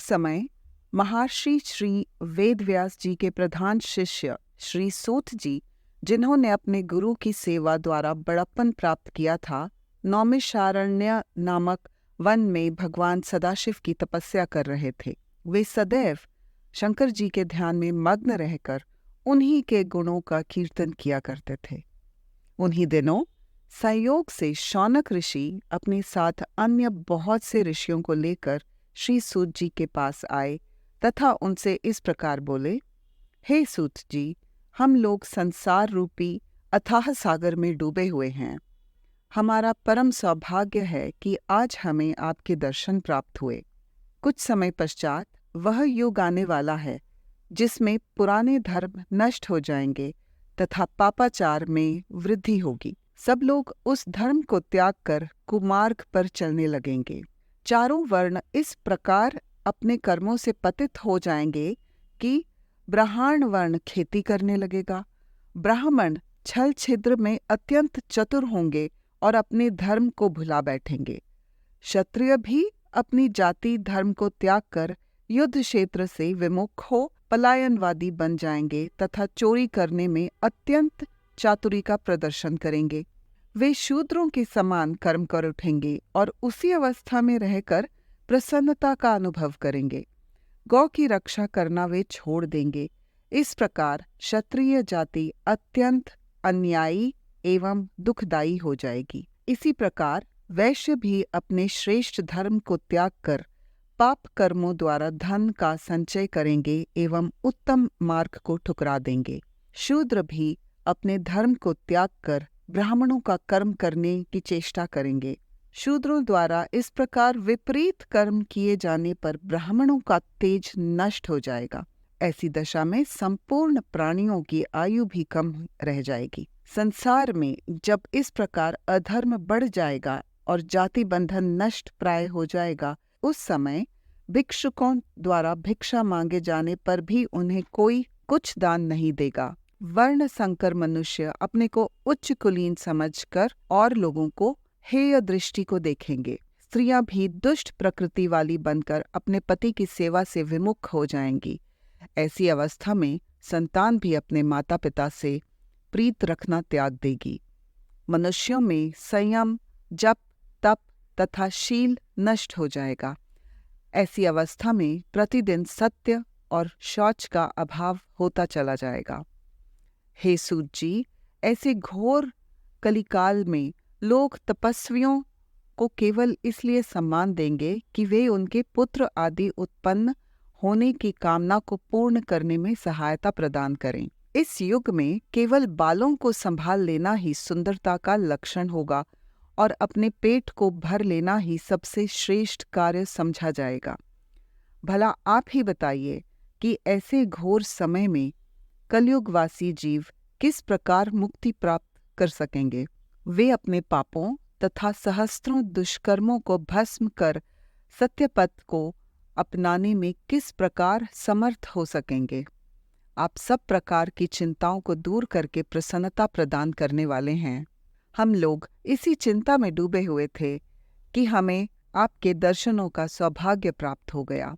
समय महर्षि श्री वेदव्यास जी के प्रधान शिष्य श्री सूत जी, जिन्होंने अपने गुरु की सेवा द्वारा बड़प्पन प्राप्त किया था, नौमिषारण्य नामक वन में भगवान सदाशिव की तपस्या कर रहे थे। वे सदैव शंकर जी के ध्यान में मग्न रहकर उन्हीं के गुणों का कीर्तन किया करते थे। उन्हीं दिनों संयोग से शौनक ऋषि अपने साथ अन्य बहुत से ऋषियों को लेकर श्री सूत जी के पास आए तथा उनसे इस प्रकार बोले, हे सूत जी, हम लोग संसार रूपी अथाह सागर में डूबे हुए हैं। हमारा परम सौभाग्य है कि आज हमें आपके दर्शन प्राप्त हुए। कुछ समय पश्चात वह युग आने वाला है जिसमें पुराने धर्म नष्ट हो जाएंगे तथा पापाचार में वृद्धि होगी। सब लोग उस धर्म को त्याग कर कुमार्ग पर चलने लगेंगे। चारों वर्ण इस प्रकार अपने कर्मों से पतित हो जाएंगे कि ब्राह्मण वर्ण खेती करने लगेगा, ब्राह्मण छल छिद्र में अत्यंत चतुर होंगे और अपने धर्म को भुला बैठेंगे, क्षत्रिय भी अपनी जाति धर्म को त्याग कर युद्ध क्षेत्र से विमुख हो पलायनवादी बन जाएंगे तथा चोरी करने में अत्यंत चातुरी का प्रदर्शन करेंगे। वे शूद्रों के समान कर्म कर उठेंगे और उसी अवस्था में रहकर प्रसन्नता का अनुभव करेंगे। गौ की रक्षा करना वे छोड़ देंगे। इस प्रकार क्षत्रिय जाति अत्यंत अन्यायी एवं दुखदायी हो जाएगी। इसी प्रकार वैश्य भी अपने श्रेष्ठ धर्म को त्याग कर पाप कर्मों द्वारा धन का संचय करेंगे एवं उत्तम मार्ग को ठुकरा देंगे। शूद्र भी अपने धर्म को त्याग कर ब्राह्मणों का कर्म करने की चेष्टा करेंगे। शूद्रों द्वारा इस प्रकार विपरीत कर्म किए जाने पर ब्राह्मणों का तेज नष्ट हो जाएगा। ऐसी दशा में संपूर्ण प्राणियों की आयु भी कम रह जाएगी। संसार में जब इस प्रकार अधर्म बढ़ जाएगा और जाति बंधन नष्ट प्राय हो जाएगा, उस समय भिक्षुकों द्वारा भिक्षा मांगे जाने पर भी उन्हें कोई कुछ दान नहीं देगा। वर्ण संकर मनुष्य अपने को उच्च कुलीन समझकर और लोगों को हेय दृष्टि को देखेंगे। स्त्रियां भी दुष्ट प्रकृति वाली बनकर अपने पति की सेवा से विमुख हो जाएंगी। ऐसी अवस्था में संतान भी अपने माता पिता से प्रीत रखना त्याग देगी। मनुष्यों में संयम, जप, तप तथा शील नष्ट हो जाएगा। ऐसी अवस्था में प्रतिदिन सत्य और शौच का अभाव होता चला जाएगा। हे सूत जी, ऐसे घोर कलिकाल में लोग तपस्वियों को केवल इसलिए सम्मान देंगे कि वे उनके पुत्र आदि उत्पन्न होने की कामना को पूर्ण करने में सहायता प्रदान करें। इस युग में केवल बालों को संभाल लेना ही सुंदरता का लक्षण होगा और अपने पेट को भर लेना ही सबसे श्रेष्ठ कार्य समझा जाएगा। भला आप ही बताइए कि ऐसे घोर समय में कलयुगवासी जीव किस प्रकार मुक्ति प्राप्त कर सकेंगे। वे अपने पापों तथा सहस्त्रों दुष्कर्मों को भस्म कर सत्य पथ को अपनाने में किस प्रकार समर्थ हो सकेंगे। आप सब प्रकार की चिंताओं को दूर करके प्रसन्नता प्रदान करने वाले हैं। हम लोग इसी चिंता में डूबे हुए थे कि हमें आपके दर्शनों का सौभाग्य प्राप्त हो गया।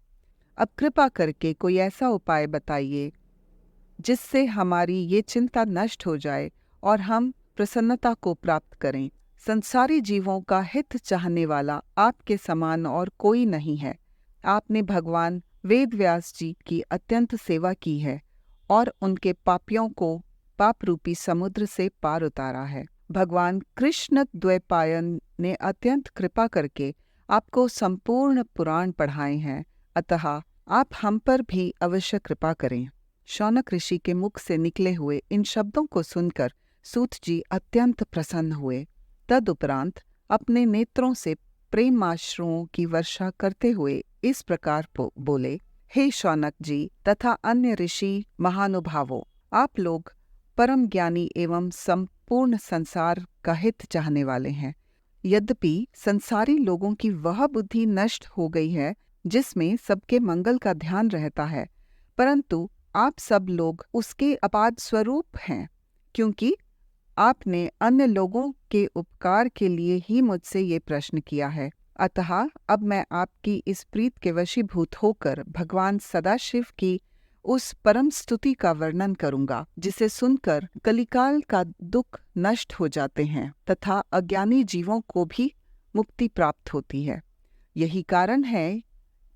अब कृपा करके कोई ऐसा उपाय बताइए जिससे हमारी ये चिंता नष्ट हो जाए और हम प्रसन्नता को प्राप्त करें। संसारी जीवों का हित चाहने वाला आपके समान और कोई नहीं है। आपने भगवान वेदव्यास जी की अत्यंत सेवा की है और उनके पापियों को पाप रूपी समुद्र से पार उतारा है। भगवान कृष्ण द्वैपायन ने अत्यंत कृपा करके आपको संपूर्ण पुराण पढ़ाए हैं, अतः आप हम पर भी अवश्य कृपा करें। शौनक ऋषि के मुख से निकले हुए इन शब्दों को सुनकर सूत जी अत्यंत प्रसन्न हुए। तदुपरांत अपने नेत्रों से प्रेमाश्रुओं की वर्षा करते हुए इस प्रकार बोले, हे शौनक जी तथा अन्य ऋषि महानुभावों, आप लोग परम ज्ञानी एवं संपूर्ण संसार का हित चाहने वाले हैं। यद्यपि संसारी लोगों की वह बुद्धि नष्ट हो गई है जिसमें सबके मंगल का ध्यान रहता है, परंतु आप सब लोग उसके अपाद स्वरूप हैं, क्योंकि आपने अन्य लोगों के उपकार के लिए ही मुझसे ये प्रश्न किया है। अतः अब मैं आपकी इस प्रीत के वशीभूत होकर भगवान सदाशिव की उस परम स्तुति का वर्णन करूंगा, जिसे सुनकर कलिकाल का दुख नष्ट हो जाते हैं तथा अज्ञानी जीवों को भी मुक्ति प्राप्त होती है। यही कारण है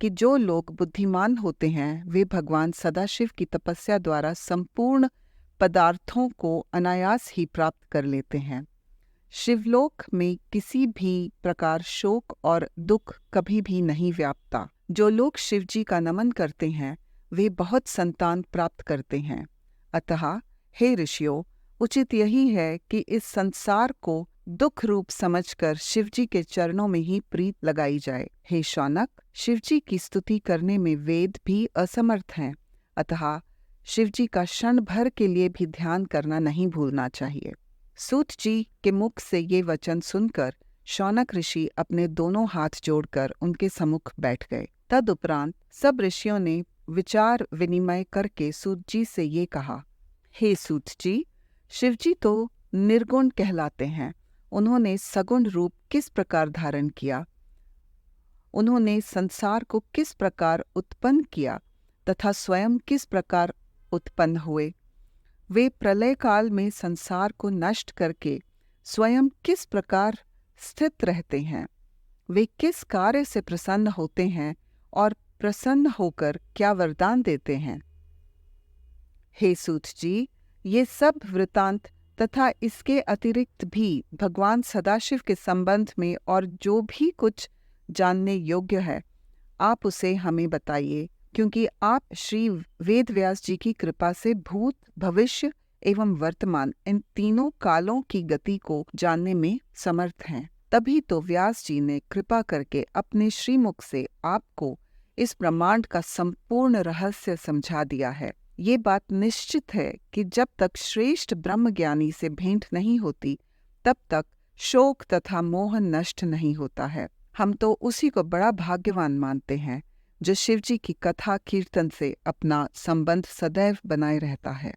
कि जो लोग बुद्धिमान होते हैं वे भगवान सदाशिव की तपस्या द्वारा संपूर्ण पदार्थों को अनायास ही प्राप्त कर लेते हैं। शिवलोक में किसी भी प्रकार शोक और दुख कभी भी नहीं व्यापता। जो लोग शिव जी का नमन करते हैं वे बहुत संतान प्राप्त करते हैं। अतः हे ऋषियों, उचित यही है कि इस संसार को दुख रूप समझकर शिवजी के चरणों में ही प्रीत लगाई जाए। हे शौनक, शिवजी की स्तुति करने में वेद भी असमर्थ हैं, अतः शिवजी का क्षण भर के लिए भी ध्यान करना नहीं भूलना चाहिए। सूत जी के मुख से ये वचन सुनकर शौनक ऋषि अपने दोनों हाथ जोड़कर उनके सम्मुख बैठ गए। तदुपरांत सब ऋषियों ने विचार विनिमय करके सूत जी से ये कहा, हे सूत जी, शिवजी तो निर्गुण कहलाते हैं। उन्होंने सगुण रूप किस प्रकार धारण किया, उन्होंने संसार को किस प्रकार उत्पन्न किया तथा स्वयं किस प्रकार उत्पन्न हुए, वे प्रलय काल में संसार को नष्ट करके स्वयं किस प्रकार स्थित रहते हैं, वे किस कार्य से प्रसन्न होते हैं और प्रसन्न होकर क्या वरदान देते हैं। हे सूत जी, ये सब वृतांत तथा इसके अतिरिक्त भी भगवान सदाशिव के संबंध में और जो भी कुछ जानने योग्य है, आप उसे हमें बताइए, क्योंकि आप श्री वेदव्यास जी की कृपा से भूत, भविष्य एवं वर्तमान इन तीनों कालों की गति को जानने में समर्थ हैं। तभी तो व्यास जी ने कृपा करके अपने श्रीमुख से आपको इस ब्रह्मांड का संपूर्ण रहस्य समझा दिया है। ये बात निश्चित है कि जब तक श्रेष्ठ ब्रह्मज्ञानी से भेंट नहीं होती, तब तक शोक तथा मोह नष्ट नहीं होता है। हम तो उसी को बड़ा भाग्यवान मानते हैं जो शिवजी की कथा कीर्तन से अपना संबंध सदैव बनाए रहता है।